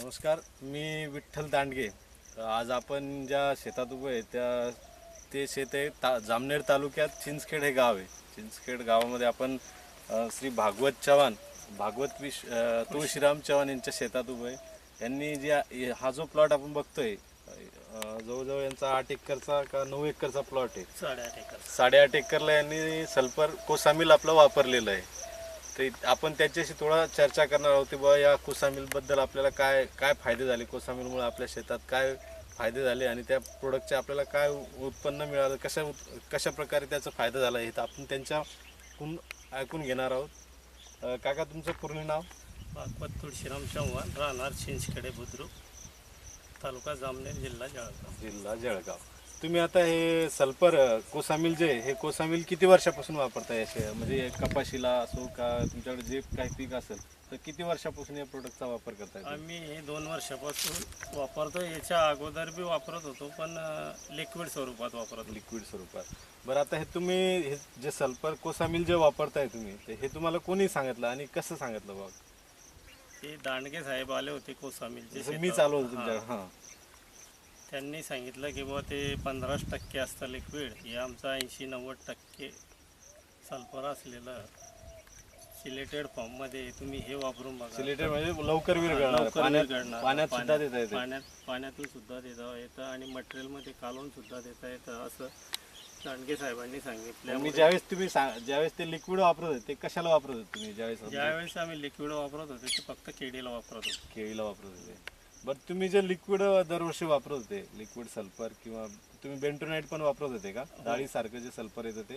नमस्कार, मी विठ्ठल दांडगे. आज आपण ज्या शेतात उभे आहे ते शेत आहे जामनेर तालुक्यात चिंचखेड हे गाव आहे. चिंचखेड गावामध्ये आपण श्री भागवत चव्हाण तुळशीराम चव्हाण यांच्या शेतात उभे आहे. यांनी हा जो प्लॉट आपण बघतोय जवळजवळ यांचा 8 एकरचा का 9 एकरचा प्लॉट आहे. 8.5 एकर. 8.5 एकरला यांनी सल्फर कोसामिल आपलं वापरलेलं आहे. ते आपण त्याच्याशी थोडा चर्चा करणार आहोत. बा या कोसामिलबद्दल आपल्याला काय काय फायदे झाले, कोसामिलमुळे आपल्या शेतात काय फायदे झाले आणि त्या प्रोडक्टचे आपल्याला काय उत्पन्न मिळालं, कशा प्रकारे त्याचा फायदा झाला हे तर आपण त्यांच्याकडून ऐकून घेणार आहोत. काका, तुमचं पूर्ण नाव? भागवत तुळशीराम चव्हाण, राहणार चिंचखेडे बुद्रुक, तालुका जामनेर, जिल्हा जळगाव. तुम्ही आता हे सल्फर कोसामिल हे कोसामिल किती वर्षापासून वापरताय? म्हणजे कपाशीला असो का तुमच्याकडे जे काही पीक असेल तर किती वर्षापासून या प्रोडक्टचा वापर करताय? आम्ही हे 2 वर्षापासून वापरतो. याच्या अगोदर बी वापरत होतो, पण लिक्विड स्वरूपात वापरत. लिक्विड स्वरूपात. बरं, आता हे तुम्ही हे जे सल्फर कोसामिल जे वापरताय तुम्ही, ते हे तुम्हाला कोणी सांगितलं आणि कसं सांगितलं बघ? ते दांडगे साहेब आले होते कोसामिलचे. जसं मी चालू होतो तुमच्या. हां, त्यांनी सांगितलं की बाबा ते 15% असतं लिक्विड, हे आमचा 80-90% सल्फर असलेलं सिलेटेड फॉर्ममध्ये तुम्ही हे वापरून बघा. सिलेटेड म्हणजे लवकर विरघळणार, लवकर विरघळणार. पाण्यात सुद्धा देता येते. पाण्यातून सुद्धा देता येतं आणि मटेरियलमध्ये काढून सुद्धा देता येतं, असं दांडगे साहेबांनी सांगितलं. मी ज्यावेळेस ते लिक्विड वापरत होते ते कशाला वापरत होते तुम्ही? ज्यावेळेस आम्ही लिक्विड वापरत होते ते फक्त केळीला वापरत होतो. केळीला वापरत होते. बरं, तुम्ही जे लिक्विड दरवर्षी वापरत होते, लिक्विड सल्फर किंवा तुम्ही बेंटोनाइट पण वापरत होते का? डाळीसारखं जे सल्फर येतं ते?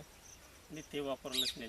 आणि ते वापरलंच नाही.